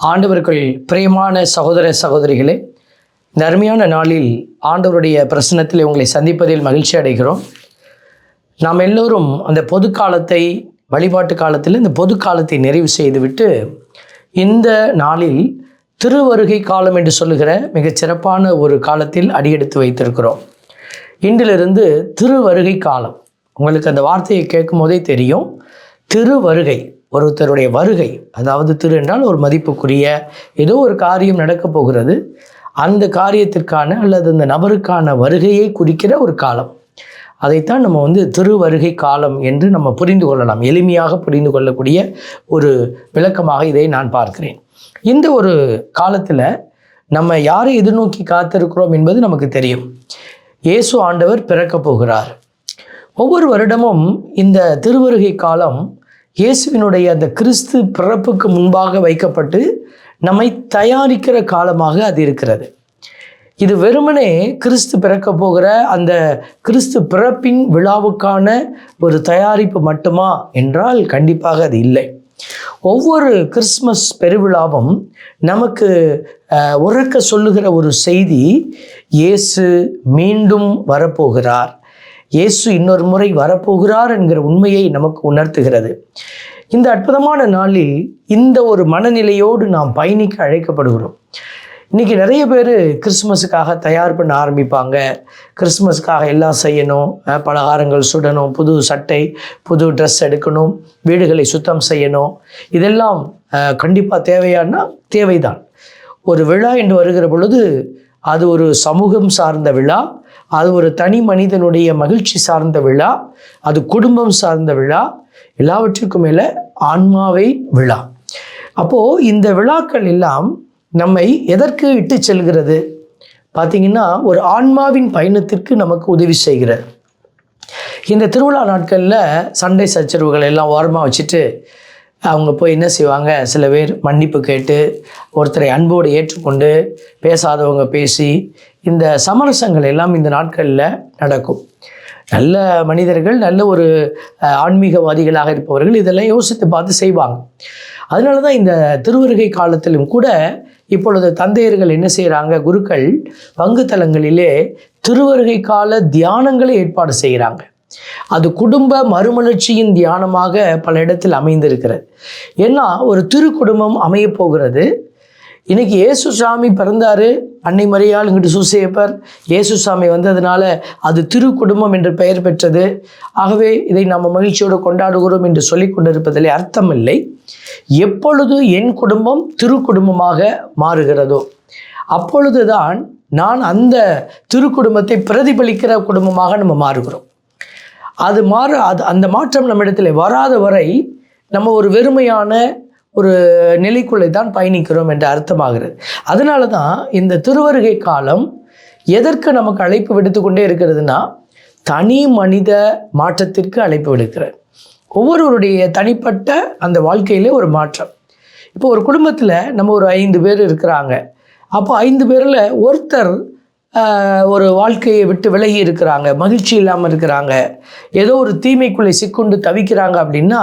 ஆண்டவர்கள் பிரியமான சகோதர சகோதரிகளே, இந்த அருமையான நாளில் ஆண்டவருடைய பிரசன்னத்தில் உங்களை சந்திப்பதில் மகிழ்ச்சி அடைகிறோம். நாம் எல்லோரும் அந்த பொது காலத்தை, வழிபாட்டு காலத்தில் இந்த பொது காலத்தை நிறைவு செய்துவிட்டு இந்த நாளில் திருவருகை காலம் என்று சொல்லுகிற மிகச் சிறப்பான ஒரு காலத்தில் அடியெடுத்து வைத்திருக்கிறோம். இன்றிலிருந்து திருவருகை காலம். உங்களுக்கு அந்த வார்த்தையை கேட்கும் போதே தெரியும். திருவருகை, ஒருத்தருடைய வருகை, அதாவது திரு என்றால் ஒரு மதிப்புக்குரிய ஏதோ ஒரு காரியம் நடக்கப் போகிறது. அந்த காரியத்திற்கான அல்லது அந்த நபருக்கான வருகையை குறிக்கிற ஒரு காலம். அதைத்தான் நம்ம திருவருகை காலம் என்று நம்ம புரிந்து கொள்ளலாம். எளிமையாக புரிந்து கொள்ளக்கூடிய ஒரு விளக்கமாக இதை நான் பார்க்கிறேன். இந்த ஒரு காலத்தில் நம்ம யாரை எதிர்நோக்கி காத்திருக்கிறோம் என்பது நமக்கு தெரியும். இயேசு ஆண்டவர் பிறக்கப் போகிறார். ஒவ்வொரு வருடமும் இந்த திருவருகை காலம் இயேசுவினுடைய அந்த கிறிஸ்து பிறப்புக்கு முன்பாக வைக்கப்பட்டு நம்மை தயாரிக்கிற காலமாக அது இருக்கிறது. இது வெறுமனே கிறிஸ்து பிறக்க போகிற அந்த கிறிஸ்து பிறப்பின் விழாவுக்கான ஒரு தயாரிப்பு மட்டுமா என்றால் கண்டிப்பாக அது இல்லை. ஒவ்வொரு கிறிஸ்மஸ் பெருவிழாவும் நமக்கு உறக்க சொல்லுகிற ஒரு செய்தி, இயேசு மீண்டும் வரப்போகிறார், இயேசு இன்னொரு முறை வரப்போகிறார் என்கிற உண்மையை நமக்கு உணர்த்துகிறது. இந்த அற்புதமான நாளில் இந்த ஒரு மனநிலையோடு நாம் பயணிக்க அழைக்கப்படுகிறோம். இன்றைக்கி நிறைய பேர் கிறிஸ்மஸுக்காக தயார் பண்ண ஆரம்பிப்பாங்க. கிறிஸ்மஸுக்காக எல்லாம் செய்யணும், பலகாரங்கள் சுடணும், புது சட்டை, புது ட்ரெஸ் எடுக்கணும், வீடுகளை சுத்தம் செய்யணும். இதெல்லாம் கண்டிப்பாக தேவையானா தேவைதான். ஒரு விழா என்று வருகிற பொழுது அது ஒரு சமூகம் சார்ந்த விழா, அது ஒரு தனி மனிதனுடைய மகிழ்ச்சி சார்ந்த விழா, அது குடும்பம் சார்ந்த விழா, எல்லாவற்றிற்கும் மேலே ஆன்மாவை விழா. அப்போது இந்த விழாக்கள் எல்லாம் நம்மை எதற்கு இட்டு செல்கிறது பார்த்திங்கன்னா, ஒரு ஆன்மாவின் பயணத்திற்கு நமக்கு உதவி செய்கிறது. இந்த திருவிழா நாட்களில் சண்டை சச்சரவுகள் எல்லாம் ஓரமாக வச்சுட்டு அவங்க போய் என்ன செய்வாங்க, சில பேர் மன்னிப்பு கேட்டு ஒருத்தரை அன்போடு ஏற்றுக்கொண்டு பேசாதவங்க பேசி, இந்த சமரசங்கள் எல்லாம் இந்த நாட்களில் நடக்கும். நல்ல மனிதர்கள், நல்ல ஒரு ஆன்மீகவாதிகளாக இருப்பவர்கள் இதெல்லாம் யோசித்து பார்த்து செய்வாங்க. அதனால தான் இந்த திருவருகை காலத்திலும் கூட இப்பொழுது தந்தையர்கள் என்ன செய்கிறாங்க, குருக்கள் பங்கு தலங்களிலே திருவருகை கால தியானங்களை ஏற்பாடு செய்கிறாங்க. அது குடும்ப மறுமலர்ச்சியின் தியானமாக பல இடத்தில் அமைந்திருக்கிறது. ஏன்னா ஒரு திரு குடும்பம் அமைய போகிறது. இன்றைக்கி இயேசு சாமி பிறந்தார், அன்னை மரியாள் இங்கிட்டு சூசேப்பர், இயேசு சாமி வந்ததுனால அது திரு குடும்பம் என்று பெயர் பெற்றது. ஆகவே இதை நாம் மகிழ்ச்சியோடு கொண்டாடுகிறோம் என்று சொல்லி கொண்டிருப்பதிலே அர்த்தம் இல்லை. எப்பொழுது என் குடும்பம் திரு குடும்பமாக மாறுகிறதோ அப்பொழுதுதான் நான் அந்த திரு குடும்பத்தை பிரதிபலிக்கிற குடும்பமாக நம்ம மாறுகிறோம். அந்த மாற்றம் நம்மிடத்தில் வராத வரை நம்ம ஒரு வெறுமையான ஒரு நிலைக்குள்ளே தான் பயணிக்கிறோம் என்று அர்த்தமாகிறது. அதனால தான் இந்த திருவருகை காலம் எதற்கு நமக்கு அழைப்பு விடுத்து கொண்டே இருக்கிறதுனா, தனி மனித மாற்றத்திற்கு அழைப்பு விடுக்கிறது. ஒவ்வொருவருடைய தனிப்பட்ட அந்த வாழ்க்கையிலே ஒரு மாற்றம். இப்போ ஒரு குடும்பத்தில் நம்ம ஒரு 5 பேர் இருக்கிறாங்க. அப்போ 5 பேரில் ஒருத்தர் ஒரு வாழ்க்கையை விட்டு விலகி இருக்கிறாங்க, மகிழ்ச்சி இல்லாமல் இருக்கிறாங்க, ஏதோ ஒரு தீமைக்குள்ளே சிக்குண்டு தவிக்கிறாங்க அப்படின்னா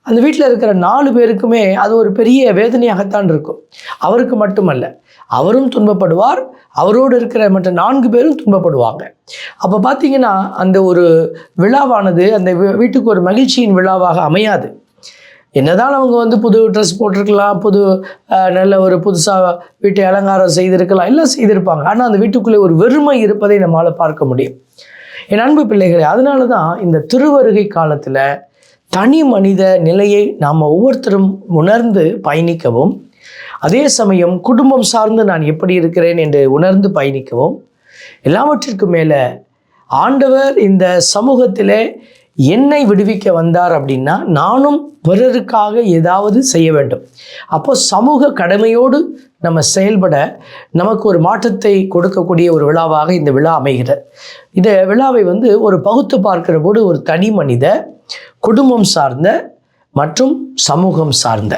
அந்த வீட்டில் இருக்கிற 4 பேருக்குமே அது ஒரு பெரிய வேதனையாகத்தான் இருக்கும். அவருக்கு மட்டுமல்ல, அவரும் துன்பப்படுவார், அவரோடு இருக்கிற மற்ற 4 பேரும் துன்பப்படுவாங்க. அப்போ பார்த்திங்கன்னா அந்த ஒரு விழாவானது அந்த வீட்டுக்கு ஒரு மகிழ்ச்சியின் விழாவாக அமையாது. என்னதான் அவங்க புது ட்ரெஸ் போட்டிருக்கலாம், நல்ல ஒரு புதுசாக வீட்டை அலங்காரம் செய்திருக்கலாம், எல்லாம் செய்திருப்பாங்க. ஆனால் அந்த வீட்டுக்குள்ளே ஒரு வெறுமை இருப்பதை நம்மளால் பார்க்க முடியும். என் அன்பு பிள்ளைகளே, அதனால தான் இந்த திருவருகை காலத்தில் தனி மனித நிலையை நாம் ஒவ்வொருத்தரும் உணர்ந்து பயணிக்கவும், அதே சமயம் குடும்பம் சார்ந்து நான் எப்படி இருக்கிறேன் என்று உணர்ந்து பயணிக்கவும், எல்லாவற்றிற்கும் மேலே ஆண்டவர் இந்த சமூகத்திலே என்னை விடுவிக்க வந்தார் அப்படின்னா நானும் பிறருக்காக ஏதாவது செய்ய வேண்டும். அப்போ சமூக கடமையோடு நம்ம செயல்பட நமக்கு ஒரு மாற்றத்தை கொடுக்கக்கூடிய ஒரு விழாவாக இந்த விழா அமைகிறது. இந்த விழாவை ஒரு பகுத்து பார்க்கிற போது ஒரு தனி மனித, குடும்பம் சார்ந்த மற்றும் சமூகம் சார்ந்த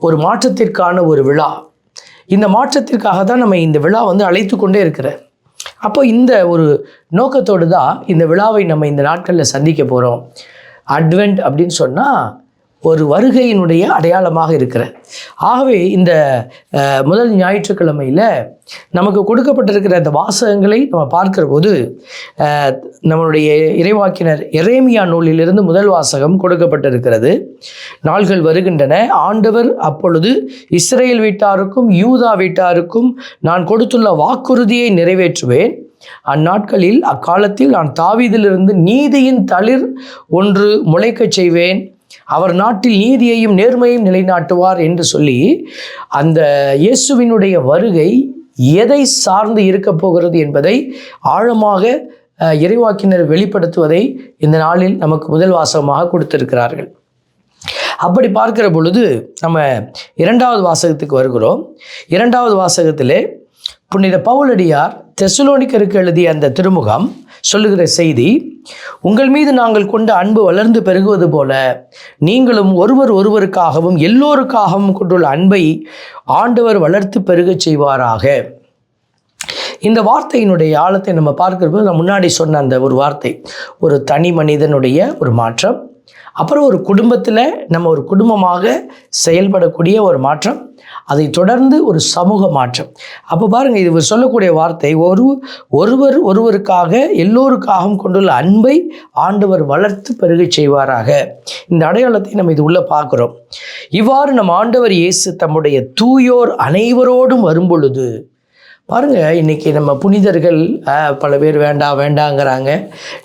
ஒரு மாற்றத்திற்கான ஒரு விழா. இந்த மாற்றத்திற்காக தான் நம்ம இந்த விழா அழைத்து கொண்டே இருக்கிறோம். அப்போ இந்த ஒரு நோக்கத்தோடு தான் இந்த விழாவை நம்ம இந்த நாட்களில் சந்திக்க போகிறோம். அட்வென்ட் அப்படின்னு சொன்னால் ஒரு வருகையினுடைய அடையாளமாக இருக்கிறது. ஆகவே இந்த முதல் ஞாயிற்றுக்கிழமையில் நமக்கு கொடுக்கப்பட்டிருக்கிற இந்த வாசகங்களை நம்ம பார்க்கிற போது நம்மளுடைய இறைவாக்கினர் எரேமியா நூலிலிருந்து முதல் வாசகம் கொடுக்கப்பட்டிருக்கிறது. நாள்கள் வருகின்றன, ஆண்டவர் அப்பொழுது இஸ்ரேல் வீட்டாருக்கும் யூதா வீட்டாருக்கும் நான் கொடுத்துள்ள வாக்குறுதியை நிறைவேற்றுவேன். அந்நாட்களில் அக்காலத்தில் நான் தாவீதிலிருந்து நீதியின் தளிர் ஒன்று முளைக்கச் செய்வேன். அவர் நாட்டில் நீதியையும் நேர்மையும் நிலைநாட்டுவார் என்று சொல்லி அந்த இயேசுவினுடைய வருகை எதை சார்ந்து இருக்க போகிறது என்பதை ஆழமாக இறைவாக்கினர் வெளிப்படுத்துவதை இந்த நாளில் நமக்கு முதல் வாசகமாக கொடுத்திருக்கிறார்கள். அப்படி பார்க்கிற பொழுது நம்ம இரண்டாவது வாசகத்துக்கு வருகிறோம். இரண்டாவது வாசகத்திலே புனித பவுலடியார் தெசலோனிக்கருக்கு எழுதிய அந்த திருமுகம் சொல்லுகிற செய்தி, உங்கள் மீது நாங்கள் கொண்ட அன்பு வளர்ந்து பெருகுவது போல நீங்களும் ஒருவருக்காகவும் எல்லோருக்காகவும் கொண்டுள்ள அன்பை ஆண்டவர் வளர்த்து பெருகச் செய்வாராக. இந்த வார்த்தையினுடைய ஆழத்தை நம்ம பார்க்கிறப்போ நான் முன்னாடி சொன்ன அந்த ஒரு வார்த்தை, ஒரு தனி மனிதனுடைய ஒரு மாற்றம், அப்புறம் ஒரு குடும்பத்தில் நம்ம ஒரு குடும்பமாக செயல்படக்கூடிய ஒரு மாற்றம், அதை தொடர்ந்து ஒரு சமூக மாற்றம். அப்போ பாருங்கள், இது சொல்லக்கூடிய வார்த்தை ஒருவருக்காக எல்லோருக்காகவும் கொண்டுள்ள அன்பை ஆண்டவர் வளர்த்து பெருகச் செய்வாராக. இந்த அடையாளத்தை நம்ம இது உள்ள பார்க்குறோம். இவ்வாறு நம் ஆண்டவர் இயேசு தம்முடைய தூயோர் அனைவரோடும் வரும்பொழுது பாருங்கள், இன்றைக்கி நம்ம புனிதர்கள் பல பேர் வேண்டாங்கிறாங்க.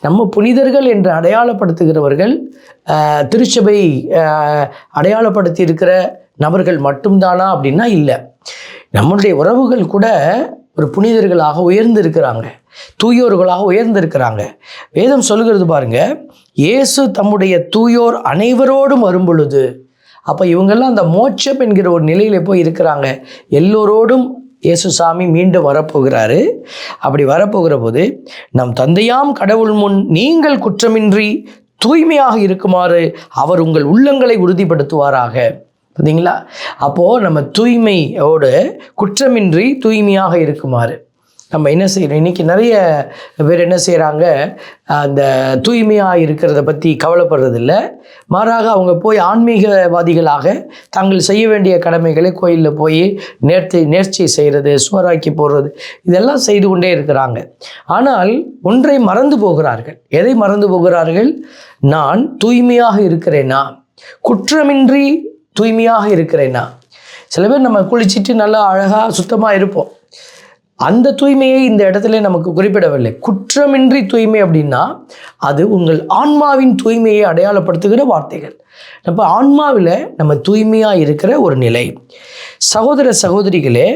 நம்ம புனிதர்கள் என்று அடையாளப்படுத்துகிறவர்கள் திருச்சபை அடையாளப்படுத்தி இருக்கிற நபர்கள் மட்டும்தானா அப்படின்னா இல்லை. நம்முடைய உறவுகள் கூட ஒரு புனிதர்களாக உயர்ந்திருக்கிறாங்க, தூயோர்களாக உயர்ந்திருக்கிறாங்க. வேதம் சொல்லுகிறது பாருங்க, இயேசு தம்முடைய தூயோர் அனைவரோடும் வரும் பொழுது, அப்போ இவங்கெல்லாம் அந்த மோட்சம் என்கிற ஒரு நிலையில் போய் இருக்கிறாங்க. எல்லோரோடும் இயேசு சாமி மீண்டும் வரப்போகிறாரு. அப்படி வரப்போகிற போது நம் தந்தையாம் கடவுள் முன் நீங்கள் குற்றமின்றி தூய்மையாக இருக்குமாறு அவர் உங்கள் உள்ளங்களை உறுதிப்படுத்துவாராக. பார்த்தீங்களா? அப்போது நம்ம தூய்மையோடு குற்றமின்றி தூய்மையாக இருக்குமாறு நம்ம என்ன செய்யணும்? இன்றைக்கி நிறைய பேர் என்ன செய்கிறாங்க, அந்த தூய்மையாக இருக்கிறத பற்றி கவலைப்படுறதில்ல. மாறாக அவங்க போய் ஆன்மீகவாதிகளாக தாங்கள் செய்ய வேண்டிய கடமைகளை கோயிலில் போய் நேர்ச்சி செய்கிறது, சுவராக்கி போடுறது, இதெல்லாம் செய்து கொண்டே இருக்கிறாங்க. ஆனால் ஒன்றை மறந்து போகிறார்கள். எதை மறந்து போகிறார்கள்? நான் தூய்மையாக இருக்கிறேனா, குற்றமின்றி தூய்மையாக இருக்கிறேனா. சில பேர் நம்ம குளிச்சுட்டு நல்லா அழகாக சுத்தமாக இருப்போம். அந்த தூய்மையை இந்த இடத்துல நமக்கு குறிப்பிடவில்லை. குற்றமின்றி தூய்மை அப்படின்னா அது உங்கள் ஆன்மாவின் தூய்மையை அடையாளப்படுத்துகிற வார்த்தைகள். நம்ம ஆன்மாவில் நம்ம தூய்மையாக இருக்கிற ஒரு நிலை. சகோதர சகோதரிகளே,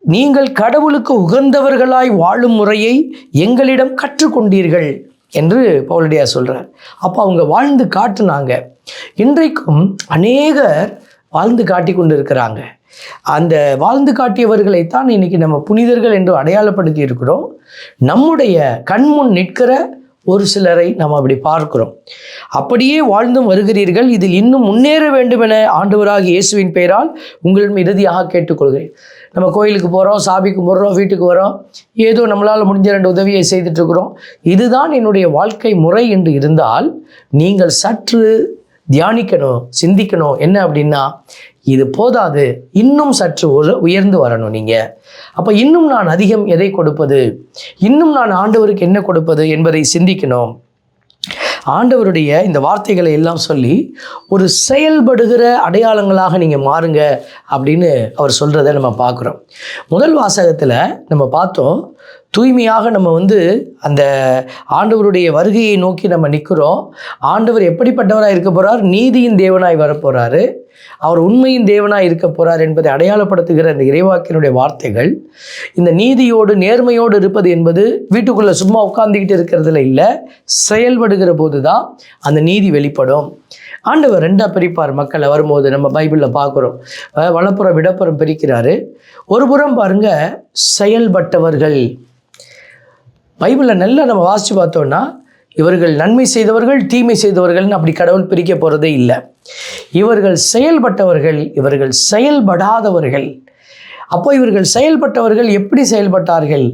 நீங்கள் கடவுளுக்கு உகந்தவர்களாய் வாழும் முறையை எங்களிடம் கற்றுக்கொண்டீர்கள் என்று பவுலடியார் சொல்கிறார். அப்போ அவங்க வாழ்ந்து காட்டுனாங்க. இன்றைக்கும் அநேகர் வாழ்ந்து காட்டி கொண்டு இருக்கிறாங்க. அந்த வாழ்ந்து காட்டியவர்களைத்தான் இன்னைக்கு நம்ம புனிதர்கள் என்று அடையாளப்படுத்தி இருக்கிறோம். நம்முடைய கண்முன் நிற்கிற ஒரு சிலரை நம்ம அப்படி பார்க்கிறோம். அப்படியே வாழ்ந்தும் வருகிறீர்கள். இதில் இன்னும் முன்னேற வேண்டுமென ஆண்டவராகிய இயேசுவின் பெயரால் உங்களிடம் இறுதியாக கேட்டுக்கொள்கிறேன். நம்ம கோயிலுக்கு போகிறோம், சாமி கும்பிட்றோம், வீட்டுக்கு வரோம், ஏதோ நம்மளால் முடிஞ்ச 2 உதவியை செய்துட்ருக்குறோம். இதுதான் என்னுடைய வாழ்க்கை முறை என்று இருந்தால் நீங்கள் சற்று தியானிக்கணும், சிந்திக்கணும். என்ன அப்படின்னா, இது போதாது, இன்னும் சற்று உயர்ந்து வரணும் நீங்கள். அப்போ இன்னும் நான் அதிகம் எதை கொடுப்பது, இன்னும் நான் ஆண்டவருக்கு என்ன கொடுப்பது என்பதை சிந்திக்கணும். ஆண்டவருடைய இந்த வார்த்தைகளை எல்லாம் சொல்லி ஒரு செயல்படுகிற அடையாளங்களாக நீங்கள் மாறுங்க அப்படின்னு அவர் சொல்கிறத நம்ம பார்க்குறோம். முதல் வாசகத்தில் நம்ம பார்த்தோம், தூய்மையாக நம்ம அந்த ஆண்டவருடைய வருகையை நோக்கி நம்ம நிற்கிறோம். ஆண்டவர் எப்படிப்பட்டவராக இருக்க போகிறார்? நீதியின் தேவனாய் வரப்போகிறாரு, அவர் உண்மையின் தேவனாய் இருக்க போகிறார் என்பதை அடையாளப்படுத்துகிற இந்த இறைவாக்கினுடைய வார்த்தைகள். இந்த நீதியோடு நேர்மையோடு இருப்பது என்பது வீட்டுக்குள்ளே சும்மா உட்கார்ந்துக்கிட்டு இருக்கிறதுல இல்லை, செயல்படுகிற போது தான் அந்த நீதி வெளிப்படும். ஆண்டவர் 2ஆக பிரிப்பார் மக்களை வரும்போது. நம்ம பைபிளில் பார்க்குறோம், வலப்புறம் இடப்புறம் பிரிக்கிறாரு. ஒரு புறம் பாருங்க, செயல்பட்டவர்கள். பைபிளில் நல்லா நம்ம வாசித்து பார்த்தோன்னா, இவர்கள் நன்மை செய்தவர்கள், தீமை செய்தவர்கள்னு அப்படி கடவுள் பிரிக்க போகிறதே இல்லை. இவர்கள் செயல்பட்டவர்கள், இவர்கள் செயல்படாதவர்கள். அப்போ இவர்கள் செயல்பட்டவர்கள் எப்படி செயல்பட்டார்கள்?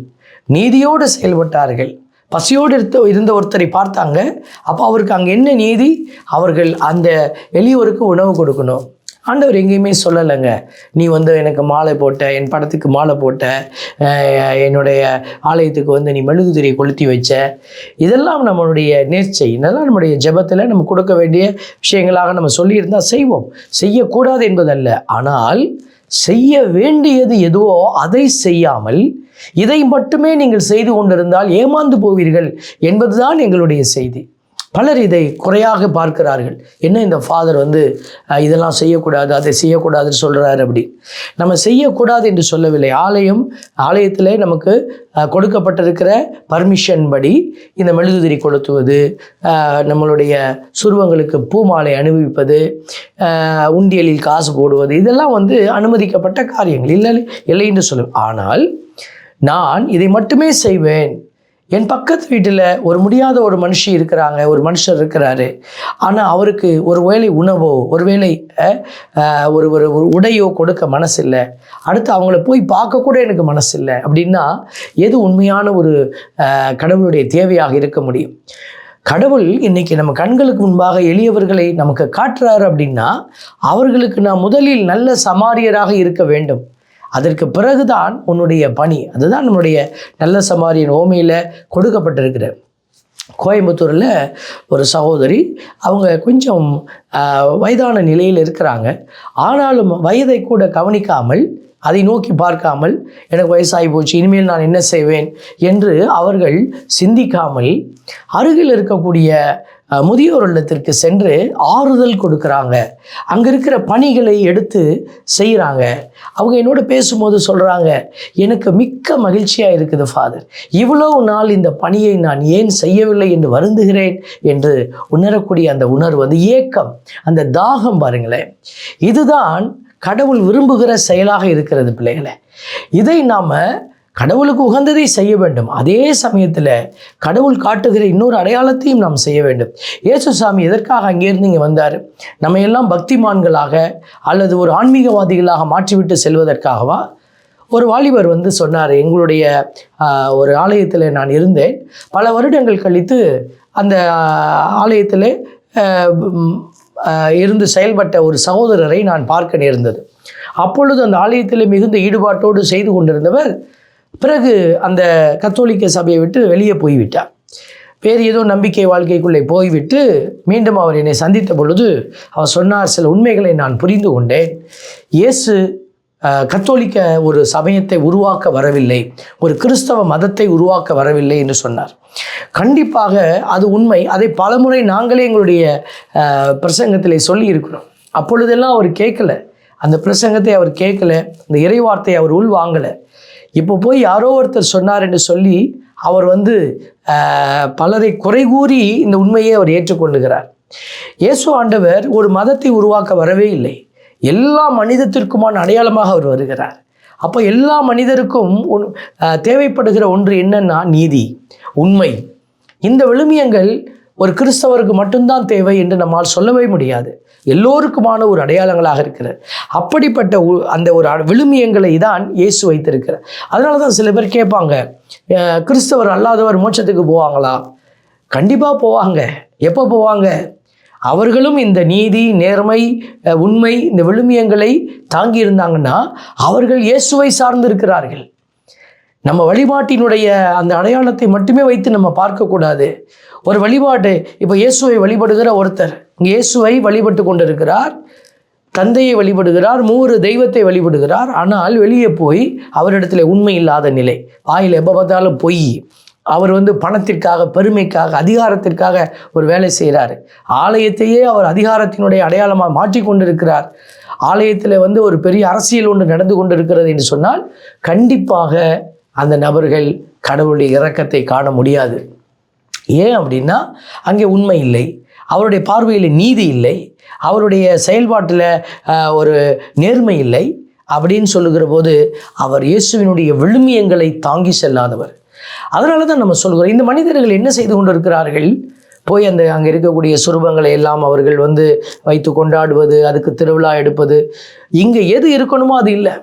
நீதியோடு செயல்பட்டார்கள், பசியோடு இருந்த ஒருத்தரை பார்த்தாங்க. அப்போ அவருக்கு அங்கே என்ன நீதி? அவர்கள் அந்த எளியோருக்கு உணவு கொடுக்கணும். ஆண்டவர் எங்கேயுமே சொல்லலைங்க, நீ எனக்கு மாலை போட்ட, என் படத்துக்கு மாலை போட்ட, என்னுடைய ஆலயத்துக்கு நீ மெழுகுதிரி கொளுத்தி வச்ச. இதெல்லாம் நம்மளுடைய நேர்ச்சை, இதெல்லாம் நம்முடைய ஜெபத்தில் நம்ம கொடுக்க வேண்டிய விஷயங்களாக நம்ம சொல்லியிருந்தால் செய்வோம். செய்யக்கூடாது என்பதல்ல. ஆனால் செய்ய வேண்டியது எதுவோ அதை செய்யாமல் இதை மட்டுமே நீங்கள் செய்து கொண்டிருந்தால் ஏமாந்து போவீர்கள் என்பதுதான் எங்களுடைய செய்தி. பலர் இதை குறையாக பார்க்கிறார்கள். என்ன இந்த ஃபாதர் இதெல்லாம் செய்யக்கூடாது, அதை செய்யக்கூடாதுன்னு சொல்கிறாரு அப்படி. நம்ம செய்யக்கூடாது என்று சொல்லவில்லை. ஆலயத்தில் நமக்கு கொடுக்கப்பட்டிருக்கிற பர்மிஷன் படி இந்த மெழுகுதிரி கொளுத்துவது, நம்மளுடைய சுருவங்களுக்கு பூமாலை அணிவிப்பது, உண்டியலில் காசு போடுவது, இதெல்லாம் அனுமதிக்கப்பட்ட காரியங்கள் இல்லை என்று சொல்லுவேன். ஆனால் நான் இதை மட்டுமே செய்வேன். என் பக்கத்து வீட்டில் ஒரு முடியாத ஒரு மனுஷர் இருக்கிறாரு. ஆனால் அவருக்கு ஒரு வேளை உணவோ ஒரு வேளை ஒரு உடையோ கொடுக்க மனசில்லை, அடுத்து அவங்கள போய் பார்க்க கூட எனக்கு மனசில்லை அப்படின்னா எது உண்மையான ஒரு கடவுளுடைய தேவையாக இருக்க முடியும்? கடவுள் இன்னைக்கு நம்ம கண்களுக்கு முன்பாக எளியவர்களை நமக்கு காட்டுறாரு அப்படின்னா அவர்களுக்கு நான் முதலில் நல்ல சமாரியராக இருக்க வேண்டும். அதற்கு பிறகுதான் உன்னுடைய பணி. அதுதான் நம்முடைய நல்ல சமாரியன் ஓமையில் கொடுக்கப்பட்டிருக்கிற. கோயம்புத்தூரில் ஒரு சகோதரி, அவங்க கொஞ்சம் வயதான நிலையில் இருக்கிறாங்க. ஆனாலும் வயதை கூட கவனிக்காமல், அதை நோக்கி பார்க்காமல், எனக்கு வயசாகி போச்சு, இனிமேல் நான் என்ன செய்வேன் என்று அவர்கள் சிந்திக்காமல் அருகில் இருக்கக்கூடிய முதியோர் இல்லத்திற்கு சென்று ஆறுதல் கொடுக்குறாங்க. அங்கே இருக்கிற பணிகளை எடுத்து செய்கிறாங்க. அவங்க என்னோட பேசும்போது சொல்கிறாங்க, எனக்கு மிக்க மகிழ்ச்சியாக இருக்குது ஃபாதர், இவ்வளவு நாள் இந்த பணியை நான் ஏன் செய்யவில்லை என்று வருந்துகிறேன் என்று உணரக்கூடிய அந்த உணர்வு, ஏக்கம், அந்த தாகம் பாருங்களேன். இதுதான் கடவுள் விரும்புகிற செயலாக இருக்கிறது பிள்ளைகளை. இதை நாம் கடவுளுக்கு உகந்ததை செய்ய வேண்டும். அதே சமயத்தில் கடவுள் காட்டுகிற இன்னொரு அடையாளத்தையும் நாம் செய்ய வேண்டும். இயேசுசாமி எதற்காக அங்கேருந்து இங்கே வந்தார்? நம்ம எல்லாம் பக்திமான்களாக அல்லது ஒரு ஆன்மீகவாதிகளாக மாற்றிவிட்டு செல்வதற்காகவா? ஒரு வாலிபர் சொன்னார், எங்களுடைய ஒரு ஆலயத்தில் நான் இருந்தேன், பல வருடங்கள் கழித்து அந்த ஆலயத்தில் இருந்து செயல்பட்ட ஒரு சகோதரரை நான் பார்க்க நேர்ந்தது. அப்பொழுது அந்த ஆலயத்தில் மிகுந்த ஈடுபாட்டோடு செய்து கொண்டிருந்தவர் பிறகு அந்த கத்தோலிக்க சபையை விட்டு வெளியே போய்விட்டார். வேறு ஏதோ நம்பிக்கை வாழ்க்கைக்குள்ளே போய்விட்டு மீண்டும் அவர் என்னை சந்தித்த பொழுது அவர் சொன்னார், சில உண்மைகளை நான் புரிந்து கொண்டேன். இயேசு கத்தோலிக்க ஒரு சமயத்தை உருவாக்க வரவில்லை, ஒரு கிறிஸ்தவ மதத்தை உருவாக்க வரவில்லை என்று சொன்னார். கண்டிப்பாக அது உண்மை. அதை பலமுறை நாங்களே எங்களுடைய பிரசங்கத்திலே சொல்லி இருக்கிறோம். அப்பொழுதெல்லாம் அவர் கேட்கல, அந்த பிரசங்கத்தை அவர் கேட்கல, அந்த இறைவார்த்தையை அவர் உள் வாங்கலை. இப்போ போய் யாரோ ஒருத்தர் சொன்னார் என்று சொல்லி அவர் பலரை குறை கூறி இந்த உண்மையை அவர் ஏற்றுக்கொள்ளுகிறார். இயேசு ஆண்டவர் ஒரு மதத்தை உருவாக்க வரவே இல்லை, எல்லா மனிதத்திற்குமான அடையாளமாக அவர் வருகிறார். அப்போ எல்லா மனிதருக்கும் தேவைப்படுகிற ஒன்று என்னன்னா நீதி, உண்மை. இந்த விழுமியங்கள் ஒரு கிறிஸ்தவருக்கு மட்டும்தான் தேவை என்று நம்மால் சொல்லவே முடியாது. எல்லோருக்குமான ஒரு அடையாளங்களாக இருக்கிறது. அப்படிப்பட்ட அந்த ஒரு விழுமியங்களை தான் இயேசு வைத்திருக்கிறார். அதனால தான் சில பேர் கேட்பாங்க, கிறிஸ்தவர் அல்லாதவர் மோட்சத்துக்கு போவாங்களா? கண்டிப்பாக போவாங்க. எப்போ போவாங்க? அவர்களும் இந்த நீதி, நேர்மை, உண்மை, இந்த விழுமியங்களை தாங்கி இருந்தாங்கன்னா அவர்கள் இயேசுவை சார்ந்திருக்கிறார்கள். நம்ம வழிபாட்டினுடைய அந்த அடையாளத்தை மட்டுமே வைத்து நம்ம பார்க்கக்கூடாது. ஒரு வழிபாடு, இப்போ இயேசுவை வழிபடுகிற ஒருத்தர் இங்கே இயேசுவை வழிபட்டு கொண்டிருக்கிறார், தந்தையை வழிபடுகிறார், மூன்று தெய்வத்தை வழிபடுகிறார். ஆனால் வெளியே போய் அவரிடத்துல உண்மை இல்லாத நிலை, வாயில் எப்போ பார்த்தாலும் பொய். அவர் பணத்திற்காக, பெருமைக்காக, அதிகாரத்திற்காக ஒரு வேலை செய்கிறார். ஆலயத்தையே அவர் அதிகாரத்தினுடைய அடையாளமாக மாற்றி கொண்டிருக்கிறார். ஆலயத்தில் ஒரு பெரிய அரசியல் ஒன்று நடந்து கொண்டிருக்கிறது என்று சொன்னால் கண்டிப்பாக அந்த நபர்கள் கடவுளுடைய இரக்கத்தை காண முடியாது. ஏன் அப்படின்னா அங்கே உண்மை இல்லை, அவருடைய பார்வையில் நீதி இல்லை, அவருடைய செயல்பாட்டில் ஒரு நேர்மை இல்லை. அப்படின்னு சொல்லுகிற போது அவர் இயேசுவினுடைய விழுமியங்களை தாங்கி செல்லாதவர். அதனால தான் நம்ம சொல்கிறோம், இந்த மனிதர்கள் என்ன செய்து கொண்டிருக்கிறார்கள்? போய் அங்கே இருக்கக்கூடிய சுரூபங்களை எல்லாம் அவர்கள் வைத்து கொண்டாடுவது, அதுக்கு திருவிழா எடுப்பது. இங்கே எது இருக்கணுமோ அது இல்லை.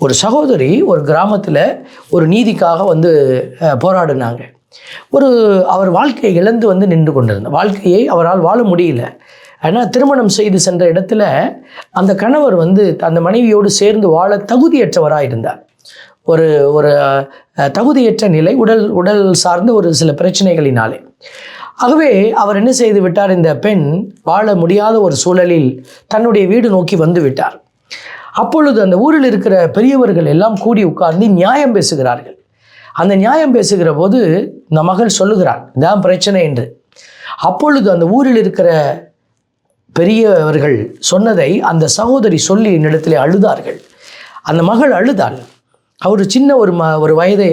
ஒரு சகோதரி ஒரு கிராமத்தில் ஒரு நீதிக்காக போராடினாங்க. அவர் வாழ்க்கையை இழந்து வந்து நின்று கொண்டிருந்தார். வாழ்க்கையை அவரால் வாழ முடியல. ஆனால் திருமணம் செய்து சென்ற இடத்துல அந்த கணவர் வந்து அந்த மனைவியோடு சேர்ந்து வாழ தகுதியற்றவராக இருந்தார். ஒரு ஒரு தகுதியற்ற நிலை, உடல் சார்ந்த ஒரு சில பிரச்சனைகளினாலே. ஆகவே அவர் என்ன செய்து விட்டார், இந்த பெண் வாழ முடியாத ஒரு சூழலில் தன்னுடைய வீடு நோக்கி வந்து விட்டார். அப்பொழுது அந்த ஊரில் இருக்கிற பெரியவர்கள் எல்லாம் கூடி உட்கார்ந்து நியாயம் பேசுகிறார்கள். அந்த நியாயம் பேசுகிற போது இந்த மகள் சொல்லுகிறார், இதான் பிரச்சனை என்று. அப்பொழுது அந்த ஊரில் இருக்கிற பெரியவர்கள் சொன்னதை அந்த சகோதரி சொல்லி என்னிடத்திலே அழுதார்கள். அந்த மகள் அழுதாள். அவர் சின்ன ஒரு வயதை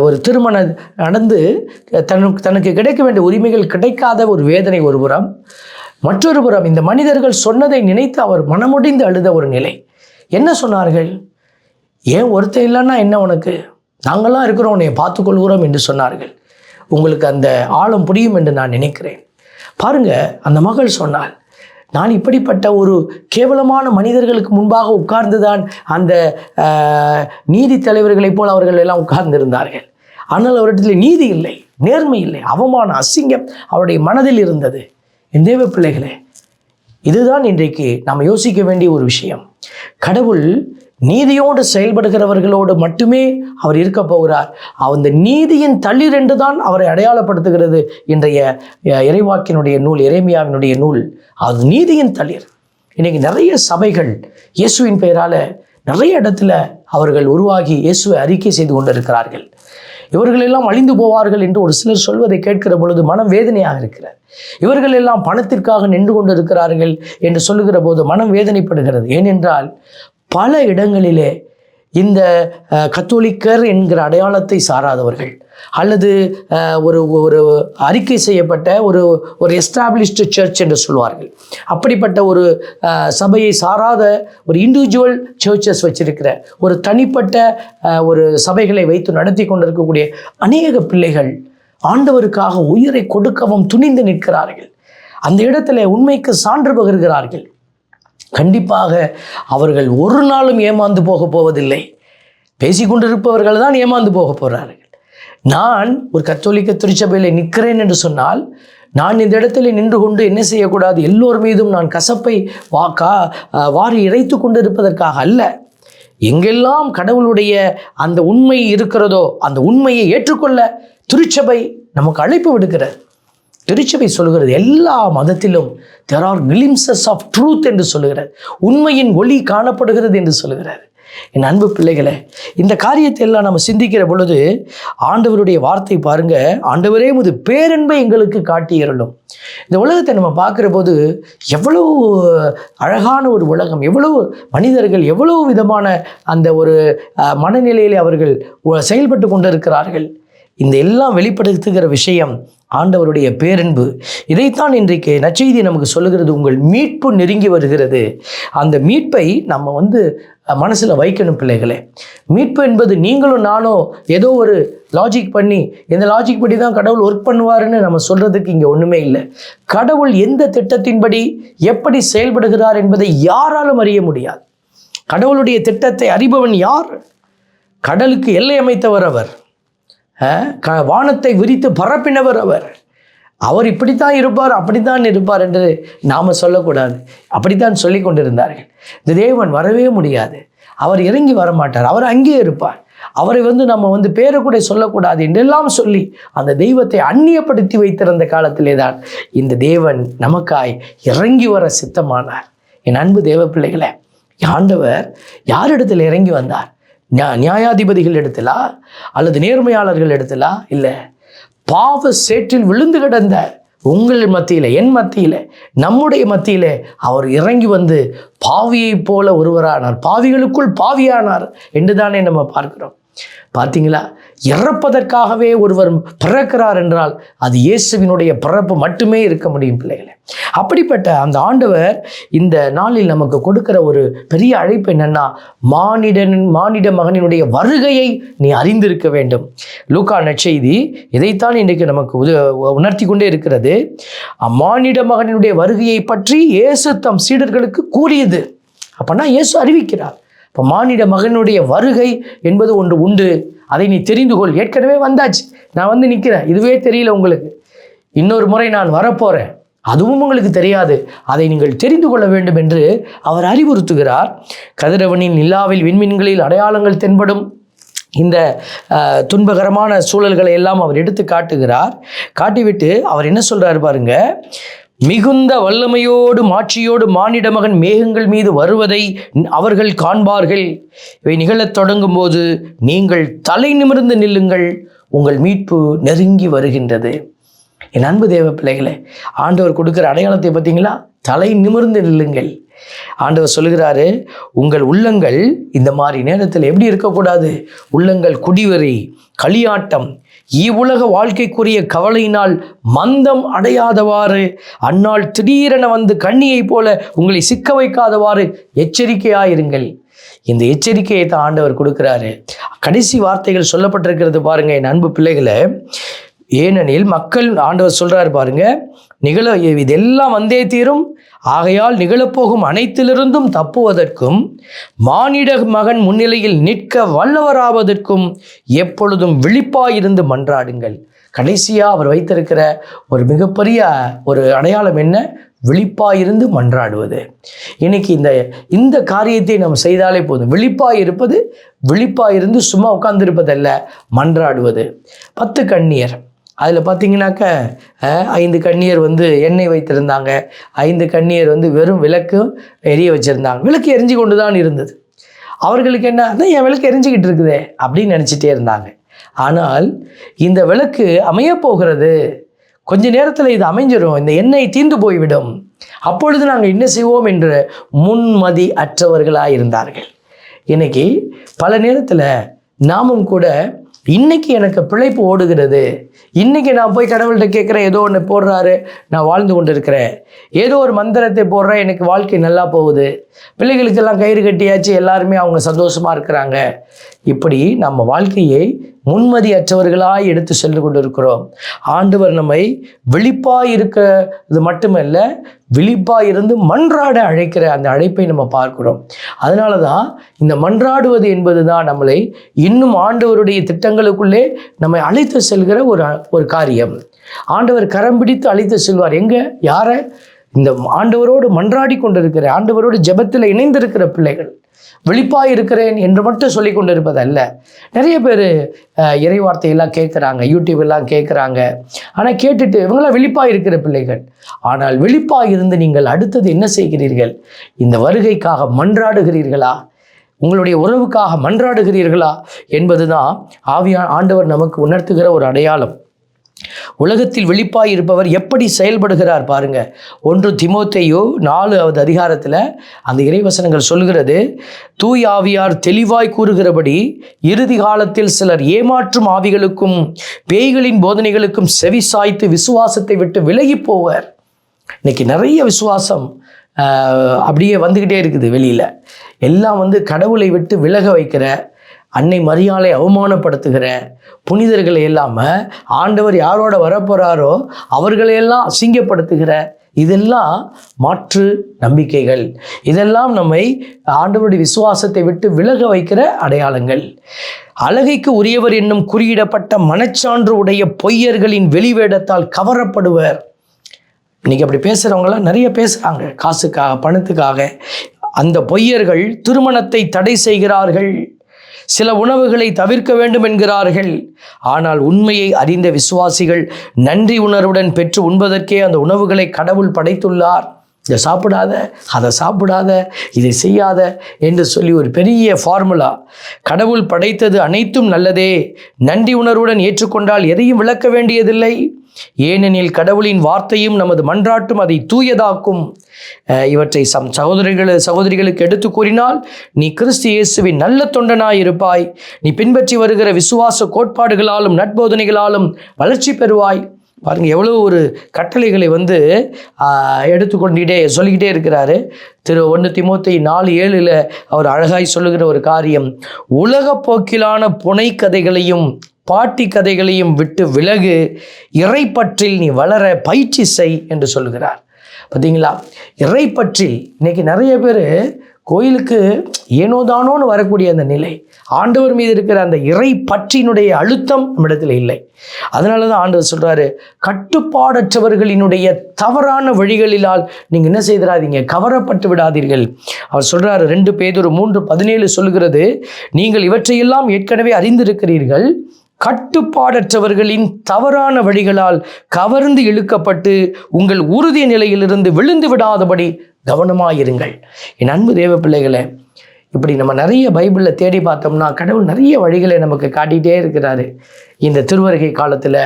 ஒரு திருமணம் நடந்து தனக்கு கிடைக்க வேண்டிய உரிமைகள் கிடைக்காத ஒரு வேதனை ஒரு புறம், மற்றொரு புறம் இந்த மனிதர்கள் சொன்னதை நினைத்து அவர் மனமுடிந்து அழுத ஒரு நிலை. என்ன சொன்னார்கள், ஏன் ஒருத்தர் இல்லைன்னா என்ன உனக்கு, நாங்கள்லாம் இருக்கிறோம், உன்னை பார்த்துக்கொள்கிறோம் என்று சொன்னார்கள். உங்களுக்கு அந்த ஆழம் புரியும் என்று நான் நினைக்கிறேன். பாருங்க, அந்த மகள் சொன்னாள், நான் இப்படிப்பட்ட ஒரு கேவலமான மனிதர்களுக்கு முன்பாக உட்கார்ந்துதான் அந்த நீதி தலைவர்களைப் போல் அவர்கள் எல்லாம் உட்கார்ந்திருந்தார்கள். ஆனால் அவரிடத்தில் நீதி இல்லை, நேர்மை இல்லை, அவமான அசிங்கம் அவருடைய மனதில் இருந்தது. என் தேவ பிள்ளைகளே, இதுதான் இன்றைக்கு நாம் யோசிக்க வேண்டிய ஒரு விஷயம். கடவுள் நீதியோடு செயல்படுகிறவர்களோடு மட்டுமே அவர் இருக்க போகிறார். அந்த நீதியின் தளிர் என்று தான் அவரை அடையாளப்படுத்துகிறது இன்றைய இறைவாக்கினுடைய நூல், எரேமியாவினுடைய நூல். அது நீதியின் தளிர். இன்றைக்கி நிறைய சபைகள் இயேசுவின் பெயரால் நிறைய இடத்துல அவர்கள் உருவாகி இயேசுவை அறிக்கை செய்து கொண்டிருக்கிறார்கள். இவர்களெல்லாம் அழிந்து போவார்கள் என்று ஒரு சிலர் சொல்வதை கேட்கிற பொழுது மனம் வேதனையாக இருக்கிறது. இவர்கள் எல்லாம் பணத்திற்காக நின்று கொண்டு இருக்கிறார்கள் என்று சொல்லுகிற போது மனம் வேதனைப்படுகிறது. ஏனென்றால் பல இடங்களிலே இந்த கத்தோலிக்கர் என்கிற அடையாளத்தை சாராதவர்கள் அல்லது ஒரு அறிக்கை செய்யப்பட்ட ஒரு எஸ்டாப்ளிஷ்டு சர்ச் என்று சொல்வார்கள், அப்படிப்பட்ட ஒரு சபையை சாராத ஒரு இண்டிவிஜுவல் சர்ச்சஸ் வச்சிருக்கிற ஒரு தனிப்பட்ட ஒரு சபைகளை வைத்து நடத்தி கொண்டிருக்கக்கூடிய அநேக பிள்ளைகள் ஆண்டவருக்காக உயிரை கொடுக்கவும் துணிந்து நிற்கிறார்கள். அந்த இடத்துல உண்மைக்கு சான்று பகிர்கிறார்கள். கண்டிப்பாக அவர்கள் ஒரு நாளும் ஏமாந்து போக போவதில்லை. பேசிக்கொண்டிருப்பவர்கள் தான் ஏமாந்து போக போகிறார்கள். நான் ஒரு கத்தோலிக்க திருச்சபையில் நிற்கிறேன் என்று சொன்னால் நான் இந்த இடத்துல நின்று கொண்டு என்ன செய்யக்கூடாது, எல்லோர் மீதும் நான் கசப்பை வாரி இறைத்து கொண்டு இருப்பதற்காக அல்ல. எங்கெல்லாம் கடவுளுடைய அந்த உண்மை இருக்கிறதோ அந்த உண்மையை ஏற்றுக்கொள்ள திருச்சபை நமக்கு அழைப்பு விடுக்கிறது. திருச்சபை சொல்லுகிறது, எல்லா மதத்திலும் there are glimpses of truth என்று சொல்லுகிறது, உண்மையின் ஒளி காணப்படுகிறது என்று சொல்லுகிறது. என் அன்பு பிள்ளைகளே, இந்த காரியத்தை எல்லாம் நம்ம சிந்திக்கிற பொழுது ஆண்டவருடைய வார்த்தை பாருங்க, ஆண்டவரே உமது பேரன்பை எங்களுக்கு காட்டியருளும். இந்த உலகத்தை நம்ம பார்க்குற போது எவ்வளவு அழகான ஒரு உலகம், எவ்வளவு மனிதர்கள் எவ்வளவு விதமான அந்த ஒரு மனநிலையிலே அவர்கள் செயல்பட்டு கொண்டிருக்கிறார்கள். இந்த எல்லாம் வெளிப்படுத்துகிற விஷயம் ஆண்டவருடைய பேரன்பு. இதைத்தான் இன்றைக்கு நற்செய்தி நமக்கு சொல்லுகிறது. உங்கள் மீட்பு நெருங்கி வருகிறது. அந்த மீட்பை நம்ம மனசில் வைக்கணும் பிள்ளைகளே. மீட்பு என்பது நீங்களும் நானும் ஏதோ ஒரு லாஜிக் பண்ணி இந்த லாஜிக் படி தான் கடவுள் ஒர்க் பண்ணுவாருன்னு நம்ம சொல்கிறதுக்கு இங்கே ஒன்றுமே இல்லை. கடவுள் எந்த திட்டத்தின்படி எப்படி செயல்படுகிறார் என்பதை யாராலும் அறிய முடியாது. கடவுளுடைய திட்டத்தை அறிபவன் யார்? கடலுக்கு எல்லை அமைத்தவர் அவர், வானத்தை விரித்து பரப்பினவர் அவர் இப்படித்தான் இருப்பார் அப்படித்தான் இருப்பார் என்று நாம் சொல்லக்கூடாது. அப்படித்தான் சொல்லி கொண்டிருந்தார்கள். இந்த தேவன் வரவே முடியாது, அவர் இறங்கி வரமாட்டார், அவர் அங்கேயே இருப்பார், அவரை நம்ம பேரை கூட சொல்லக்கூடாது என்றெல்லாம் சொல்லி அந்த தெய்வத்தை அந்நியப்படுத்தி வைத்திருந்த காலத்திலே தான் இந்த தேவன் நமக்காய் இறங்கி வர சித்தமானார். என் அன்பு தேவ பிள்ளைகளே, ஆண்டவர் யாரிடத்தில் இறங்கி வந்தார்? நியாயாதிபதிகள் இடத்திலா அல்லது நேர்மையாளர்கள் இடத்திலா? இல்லை, பாவ சேற்றில் விழுந்து கிடந்த உங்கள் மத்தியில், என் மத்தியில், நம்முடைய மத்தியில் அவர் இறங்கி வந்து பாவியை போல ஒருவரானார், பாவிகளுக்குள் பாவியானார் என்று தானே நம்ம பார்க்கிறோம். பார்த்தீங்களா? இறப்பதற்காகவே ஒருவர் பிறக்கிறார் என்றால் அது இயேசுவினுடைய பிறப்பு மட்டுமே இருக்க முடியும் பிள்ளைகளே. அப்படிப்பட்ட அந்த ஆண்டவர் இந்த நாளில் நமக்கு கொடுக்கிற ஒரு பெரிய அழைப்பு என்னன்னா, மானிட மகனினுடைய வருகையை நீ அறிந்திருக்க வேண்டும். லூக்கா நற்செய்தி இதைத்தான் இன்றைக்கு நமக்கு உணர்த்தி கொண்டே இருக்கிறது. மானிட மகனினுடைய வருகையை பற்றி இயேசு தம் சீடர்களுக்கு கூறியது. அப்பனா இயேசு அறிவிக்கிறார். இப்போ மானிட மகனுடைய வருகை என்பது ஒன்று உண்டு, அதை நீ தெரிந்து கொள். ஏற்கனவே வந்தாச்சு, நான் வந்து நிற்கிறேன், இதுவே தெரியல உங்களுக்கு, இன்னொரு முறை நான் வரப்போகிறேன், அதுவும் உங்களுக்கு தெரியாது, அதை நீங்கள் தெரிந்து கொள்ள வேண்டும் என்று அவர் அறிவுறுத்துகிறார். கதிரவனின் நிலாவில் விண்மீன்களில் அடையாளங்கள் தென்படும் இந்த துன்பகரமான சூழல்களை எல்லாம் அவர் எடுத்து காட்டுகிறார். காட்டிவிட்டு அவர் என்ன சொல்றாரு பாருங்க, மிகுந்த வல்லமையோடு மாட்சியோடு மானிட மகன் மேகங்கள் மீது வருவதை அவர்கள் காண்பார்கள். இவை நிகழத் தொடங்கும் போது நீங்கள் தலை நிமிர்ந்து நில்லுங்கள், உங்கள் மீட்பு நெருங்கி வருகின்றது. என் அன்பு தேவ பிள்ளைகளே, ஆண்டவர் கொடுக்கிற அடையாளத்தை பார்த்தீங்களா? தலை நிமிர்ந்து நில்லுங்கள். ஆண்டவர் சொல்லுகிறாரு, உங்கள் உள்ளங்கள் இந்த மாதிரி நேரத்தில் எப்படி இருக்கக்கூடாது? உள்ளங்கள் குடிவெறி, களியாட்டம், இவ்வுலக வாழ்க்கைக்குரிய கவலையினால் மந்தம் அடையாதவாறு, அந்நாள் திடீரென வந்து கண்ணியை போல உங்களை சிக்க வைக்காதவாறு எச்சரிக்கையாயிருங்கள். இந்த எச்சரிக்கையை தான் ஆண்டவர் கொடுக்கிறாரு. கடைசி வார்த்தைகள் சொல்லப்பட்டிருக்கிறது பாருங்க என் அன்பு பிள்ளைகளை. ஏனெனில் மக்கள், ஆண்டவர் சொல்றாரு பாருங்க, இதெல்லாம் வந்தே தீரும், ஆகையால் நிகழப்போகும் அனைத்திலிருந்தும் தப்புவதற்கும் மானிட மகன் முன்னிலையில் நிற்க வல்லவராவதற்கும் எப்பொழுதும் விழிப்பாயிருந்து மன்றாடுங்கள். கடைசியாக அவர் வைத்திருக்கிற ஒரு மிகப்பெரிய ஒரு அடையாளம் என்ன? விழிப்பாயிருந்து மன்றாடுவது. இன்னைக்கு இந்த காரியத்தை நம்ம செய்தாலே போதும். விழிப்பாயிருப்பது, விழிப்பாயிருந்து சும்மா உட்கார்ந்துருப்பதல்ல, மன்றாடுவது. 10 கன்னியர், அதில் பார்த்தீங்கன்னாக்க 5 கன்னியர் வந்து எண்ணெய் வைத்திருந்தாங்க, 5 கன்னியர் வந்து வெறும் விளக்கு எரிய வச்சுருந்தாங்க. விளக்கு எரிஞ்சு கொண்டு தான் இருந்தது. அவர்களுக்கு என்ன, அதான் என் விளக்கு எரிஞ்சிக்கிட்டு இருக்குதே அப்படின்னு நினச்சிட்டே இருந்தாங்க. ஆனால் இந்த விளக்கு அமைய போகிறது, கொஞ்ச நேரத்தில் இது அமைஞ்சிடும், இந்த எண்ணெய் தீர்ந்து போய்விடும், அப்பொழுது நாங்கள் என்ன செய்வோம் என்று முன்மதி அற்றவர்களாக இருந்தார்கள். இன்னைக்கு பல நேரத்தில் நாமும் கூட, இன்னைக்கு எனக்கு பிழைப்பு ஓடுகிறது, இன்னைக்கு நான் போய் கடவுள்கிட்ட கேட்குறேன், ஏதோ ஒன்று போடுறாரு, நான் வாழ்ந்து கொண்டு இருக்கிறேன், ஏதோ ஒரு மந்திரத்தை போடுறேன், எனக்கு வாழ்க்கை நல்லா போகுது, பிள்ளைகளுக்கெல்லாம் கயிறு கட்டியாச்சு, எல்லாருமே அவங்க சந்தோஷமாக இருக்கிறாங்க. இப்படி நம்ம வாழ்க்கையை முன்மதி அற்றவர்களாய் எடுத்து சென்று கொண்டு இருக்கிறோம். ஆண்டவர் நம்மை விழிப்பாய் இருக்கிறது மட்டுமல்ல, விழிப்பாய் இருந்து மன்றாட அழைக்கிற அந்த அழைப்பை நம்ம பார்க்கிறோம். அதனால தான் இந்த மன்றாடுவது என்பது தான் நம்மளை இன்னும் ஆண்டவருடைய திட்டங்களுக்குள்ளே நம்மை அழைத்து செல்கிற ஒரு காரியம். ஆண்டவர் கரம் பிடித்து அழைத்து செல்வார். எங்கே? யாரை? இந்த ஆண்டவரோடு மன்றாடி கொண்டிருக்கிற, ஆண்டவரோடு ஜெபத்தில் இணைந்திருக்கிற பிள்ளைகள். விழிப்பாய் இருக்கிறேன் என்று மட்டும் சொல்லி கொண்டு இருப்பதல்ல. நிறைய பேர் இறைவார்த்தையெல்லாம் கேட்குறாங்க, யூடியூப் எல்லாம் கேட்குறாங்க. ஆனால் கேட்டுட்டு இவங்களாம் விழிப்பாய் இருக்கிற பிள்ளைகள். ஆனால் விழிப்பாய் இருந்து நீங்கள் அடுத்தது என்ன செய்கிறீர்கள்? இந்த வருகைக்காக மன்றாடுகிறீர்களா? உங்களுடைய உறவுக்காக மன்றாடுகிறீர்களா என்பதுதான் ஆண்டவர் நமக்கு உணர்த்துகிற ஒரு அடையாளம். உலகத்தில் விழிப்பாய் இருப்பவர் எப்படி செயல்படுகிறார் பாருங்க. 1 தீமோத்தேயு 4வது அதிகாரத்தில் அந்த இறைவசனங்கள் சொல்கிறது, தூய் ஆவியார் தெளிவாய் கூறுகிறபடி இறுதி காலத்தில் சிலர் ஏமாற்றும் ஆவிகளுக்கும் பேய்களின் போதனைகளுக்கும் செவி சாய்த்து விசுவாசத்தை விட்டு விலகி போவர். இன்னைக்கு நிறைய விசுவாசம் அப்படியே வந்துக்கிட்டே இருக்குது. வெளியில் எல்லாம் வந்து கடவுளை விட்டு விலக வைக்கிற, அன்னை மரியாளை அவமானப்படுத்துகிற, புனிதர்களை இல்லாமல் ஆண்டவர் யாரோட வரப்போகிறாரோ அவர்களையெல்லாம் அசிங்கப்படுத்துகிற, இதெல்லாம் மாற்று நம்பிக்கைகள். இதெல்லாம் நம்மை ஆண்டவருடைய விசுவாசத்தை விட்டு விலக வைக்கிற அடையாளங்கள். அழகைக்கு உரியவர் என்னும் குறியிடப்பட்ட மனச்சான்று உடைய பொய்யர்களின் வெளிவேடத்தால் கவரப்படுவர். இன்னைக்கு அப்படி பேசுகிறவங்களாம் நிறைய பேசுகிறாங்க, காசுக்காக, பணத்துக்காக. அந்த பொய்யர்கள் திருமணத்தை தடை செய்கிறார்கள், சில உணவுகளை தவிர்க்க வேண்டும் என்கிறார்கள். ஆனால் உண்மையை அறிந்த விசுவாசிகள் நன்றி உணர்வுடன் பெற்று உண்பதற்கே அந்த உணவுகளை கடவுள் படைத்துள்ளார். இதை சாப்பிடாத, அதை சாப்பிடாத, இதை செய்யாத என்று சொல்லி ஒரு பெரிய ஃபார்முலா. கடவுள் படைத்தது அனைத்தும் நல்லதே, நன்றி உணர்வுடன் ஏற்றுக்கொண்டால் எதையும் விளக்க வேண்டியதில்லை. ஏனெனில் கடவுளின் வார்த்தையும் நமது மன்றாட்டும் அதை தூயதாக்கும். இவற்றை சகோதரிகளுக்கு எடுத்து கூறினால், நீ கிறிஸ்து இயேசுவின் நல்ல தொண்டனாய் இருப்பாய். நீ பின்பற்றி வருகிற விசுவாச கோட்பாடுகளாலும் நட்போதனைகளாலும் வளர்ச்சி பெறுவாய். பாருங்கள், எவ்வளோ ஒரு கட்டளைகளை வந்து சொல்லிக்கிட்டே இருக்கிறாரு. 1 தீமோத்தேயு 4:7 அவர் அழகாய் சொல்லுகிற ஒரு காரியம், உலக போக்கிலான புனை கதைகளையும் பாட்டி கதைகளையும் விட்டு விலகு, இறைப்பற்றில் நீ வளர பயிற்சி செய் என்று சொல்லுகிறார். பார்த்தீங்களா? இறைப்பற்றில் இன்னைக்கு நிறைய பேர் கோயிலுக்கு ஏனோதானோன்னு வரக்கூடிய அந்த நிலை, ஆண்டவர் மீது இருக்கிற அந்த இறை பற்றினுடைய அழுத்தம் நம்மிடத்தில் இல்லை. அதனால தான் ஆண்டவர் சொல்கிறாரு, கட்டுப்பாடற்றவர்களினுடைய தவறான வழிகளிலால் நீங்கள் என்ன செய்திடாதீங்க, கவரப்பட்டு விடாதீர்கள். அவர் சொல்கிறாரு, 2 பேதுரு 3:17 சொல்கிறது, நீங்கள் இவற்றையெல்லாம் ஏற்கனவே அறிந்திருக்கிறீர்கள், கட்டுப்பாடற்றவர்களின் தவறான வழிகளால் கவர்ந்து இழுக்கப்பட்டு உங்கள் உறுதி நிலையிலிருந்து விழுந்து விடாதபடி கவனமாயிருங்கள். என் அன்பு தேவ பிள்ளைகளை, இப்படி நம்ம நிறைய பைபிளில் தேடி பார்த்தோம்னா கடவுள் நிறைய வழிகளை நமக்கு காட்டிகிட்டே இருக்கிறாரு. இந்த திருவருகை காலத்தில்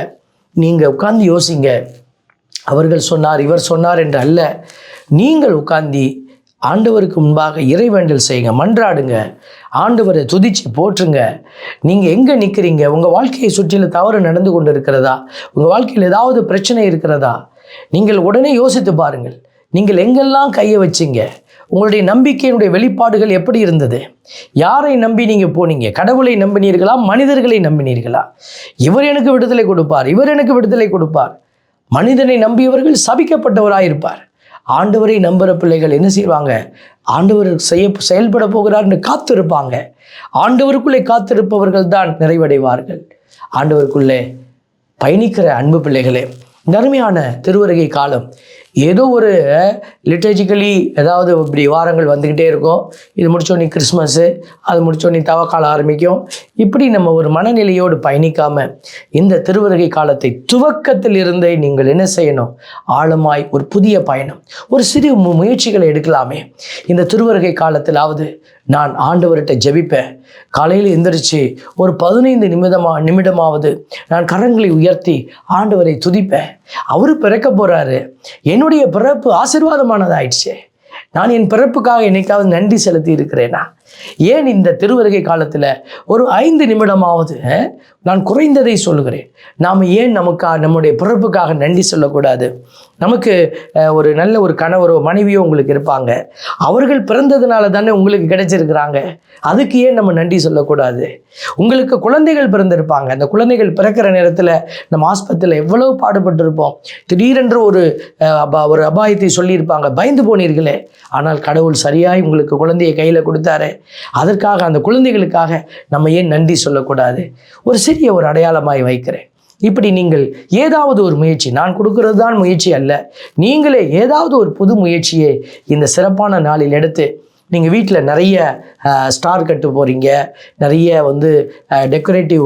நீங்கள் உட்கார்ந்து யோசிங்க. அவர்கள் சொன்னார், இவர் சொன்னார் என்று அல்ல, நீங்கள் உட்கார்ந்து ஆண்டவருக்கு முன்பாக இறைவேண்டல் செய்யுங்க, மன்றாடுங்க, ஆண்டவரை துதிச்சு போற்றுங்க. நீங்கள் எங்கே நிற்கிறீங்க? உங்கள் வாழ்க்கையை சுற்றிலும் தவறு நடந்து கொண்டு இருக்கிறதா? உங்கள் வாழ்க்கையில் ஏதாவது பிரச்சனை இருக்கிறதா? நீங்கள் உடனே யோசித்து பாருங்கள். நீங்கள் எங்கெல்லாம் கையை வச்சிங்க? உங்களுடைய நம்பிக்கையினுடைய வெளிப்பாடுகள் எப்படி இருந்தது? யாரை நம்பி நீங்கள் போனீங்க? கடவுளை நம்பினீர்களா? மனிதர்களை நம்பினீர்களா? இவர் எனக்கு விடுதலை கொடுப்பார், இவர் எனக்கு விடுதலை கொடுப்பார். மனிதனை நம்பியவர்கள் சபிக்கப்பட்டவராயிருப்பார். ஆண்டவரை நம்புகிற பிள்ளைகள் என்ன செய்வாங்க? ஆண்டவர் செயல்பட போகிறார்னு காத்திருப்பாங்க. ஆண்டவருக்குள்ளே காத்திருப்பவர்கள் தான் நிறைவடைவார்கள். ஆண்டவருக்குள்ளே பயணிக்கிற அன்பு பிள்ளைகளே, நன்மையான திருவருகை காலம் ஏதோ ஒரு லிட்டர்ஜிக்கலி ஏதாவது இப்படி வாரங்கள் வந்துக்கிட்டே இருக்கும். இது முடித்தோடனே கிறிஸ்மஸ்ஸு, அது முடித்தோடனே தவக்காலம் ஆரம்பிக்கும். இப்படி நம்ம ஒரு மனநிலையோடு பயணிக்காமல் இந்த திருவருகை காலத்தை துவக்கத்தில் இருந்தே நீங்கள் என்ன செய்யணும்? ஆழமாய் ஒரு புதிய பயணம், ஒரு சிறு முயற்சிகளை எடுக்கலாமே. இந்த திருவருகை காலத்திலாவது நான் ஆண்டவர்கிட்ட ஜெபிப்பேன். காலையில் எந்திரிச்சு ஒரு 15 நிமிடமாவது நான் கரங்களை உயர்த்தி ஆண்டவரை துதிப்பேன். அவரு பிறக்க போகிறாரு. என்னுடைய பிறப்பு ஆசீர்வாதமானதாயிடுச்சு. நான் என் பிறப்புக்காக என்னைக்காவது நன்றி செலுத்தி இருக்கிறேனா? ஏன் இந்த திருவருகை காலத்தில் ஒரு 5 நிமிடமாவது நான் குறைந்ததை சொல்லுகிறேன். நாம் ஏன் நம்முடைய பிறப்புக்காக நன்றி சொல்லக்கூடாது? நமக்கு ஒரு நல்ல ஒரு கணவரோ மனைவியோ உங்களுக்கு இருப்பாங்க. அவர்கள் பிறந்ததுனால தானே உங்களுக்கு கிடைச்சிருக்கிறாங்க. அதுக்கு ஏன் நம்ம நன்றி சொல்லக்கூடாது? உங்களுக்கு குழந்தைகள் பிறந்திருப்பாங்க. அந்த குழந்தைகள் பிறக்கிற நேரத்தில் நம்ம ஆஸ்பத்திரியில் எவ்வளவு பாடுபட்டிருப்போம். திடீரென்று ஒரு அபாயத்தை சொல்லியிருப்பாங்க, பயந்து போனீர்களே. ஆனால் கடவுள் சரியாய் உங்களுக்கு குழந்தையை கையில் கொடுத்தாரு. அதற்காக, அந்த குழந்தைகளுக்காக நம்ம ஏன் நன்றி சொல்லக்கூடாது? ஒரு சிறிய ஒரு அடையாளமாய் வைக்கிறேன். இப்படி நீங்கள் ஏதாவது ஒரு முயற்சி, நான் கொடுக்கறது தான் முயற்சி அல்ல, நீங்களே ஏதாவது ஒரு புது முயற்சியை இந்த சிறப்பான நாளில் எடுத்து நீங்கள் வீட்டில் நிறைய ஸ்டார் கட்ட போகிறீங்க, நிறைய டெக்கரேட்டிவ்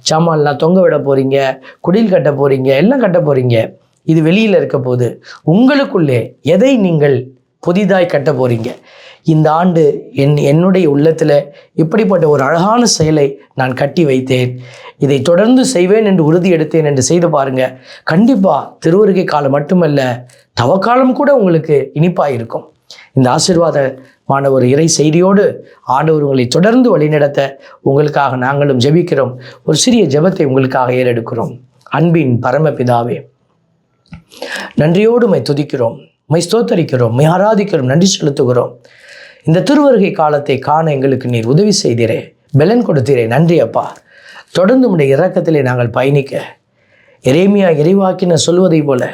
சாமான்லாம் தொங்க விட போகிறீங்க, குடில் கட்ட போகிறீங்க, எல்லாம் கட்ட போகிறீங்க. இது வெளியில் இருக்க போது உங்களுக்குள்ளே எதை நீங்கள் புதிதாய் கட்ட போகிறீங்க? இந்த ஆண்டு என்னுடைய உள்ளத்தில் இப்படிப்பட்ட ஒரு அழகான செயலை நான் கட்டி வைத்தேன், இதை தொடர்ந்து செய்வேன் என்று உறுதி எடுத்தேன் என்று செய்து பாருங்கள். கண்டிப்பாக திருவருகை காலம் மட்டுமல்ல, தவக்காலம் கூட உங்களுக்கு இனிப்பாக இருக்கும். இந்த ஆசீர்வாதமான ஒரு இறை செய்தியோடு ஆண்டவர் உங்களை தொடர்ந்து வழிநடத்த உங்களுக்காக நாங்களும் ஜெபிக்கிறோம். ஒரு சிறிய ஜெபத்தை உங்களுக்காக ஏறெடுக்கிறோம். அன்பின் பரமபிதாவே, நன்றியோடு மை துதிக்கிறோம், மை ஸ்தோத்தரிக்கிறோம், மை ஆராதிக்கிறோம், நன்றி செலுத்துகிறோம். இந்த திருவருகை காலத்தை காண எங்களுக்கு நீர் உதவி செய்தீரே, பலன் கொடுத்தீரே, நன்றி அப்பா. தொடர்ந்து உடைய இரக்கத்திலே நாங்கள் பயணிக்க, எரேமியா இறைவாக்கின சொல்வதை போல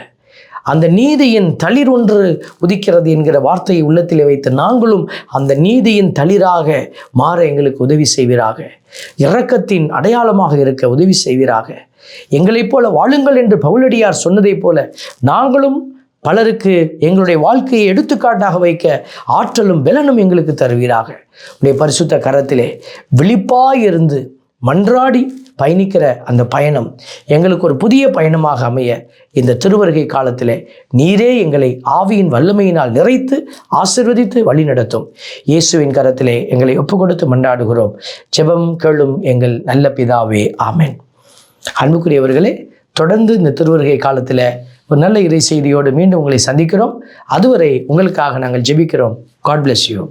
அந்த நீதியின் தளிர் ஒன்று உதிக்கிறது என்கிற வார்த்தையை உள்ளத்திலே வைத்து நாங்களும் அந்த நீதியின் தளிராக மாற எங்களுக்கு உதவி செய்வீராக. இரக்கத்தின் அடையாளமாக இருக்க உதவி செய்வீராக. எங்களைப் போல வாழுங்கள் என்று பவுலடியார் சொன்னதைப் போல நாங்களும் பலருக்கு எங்களுடைய வாழ்க்கையை எடுத்துக்காட்டாக வைக்க ஆற்றலும் பலனும் எங்களுக்கு தருவீராக. உடைய பரிசுத்த கரத்திலே விழிப்பாயிருந்து மன்றாடி பயணிக்கிற அந்த பயணம் எங்களுக்கு ஒரு புதிய பயணமாக அமைய இந்த திருவருகை காலத்திலே நீரே எங்களை ஆவியின் வல்லமையினால் நிறைத்து ஆசீர்வதித்து வழி நடத்தும். இயேசுவின் கரத்திலே எங்களை ஒப்புக் கொடுத்து மன்றாடுகிறோம். ஜெபம் கேளும் எங்கள் நல்ல பிதாவே, ஆமென். அன்புக்குரியவர்களே, தொடர்ந்து இந்த திருவருகை காலத்தில் ஒரு நல்ல இறை செய்தியோடு மீண்டும் உங்களை சந்திக்கிறோம். அதுவரை உங்களுக்காக நாங்கள் ஜெபிக்கிறோம். God bless you.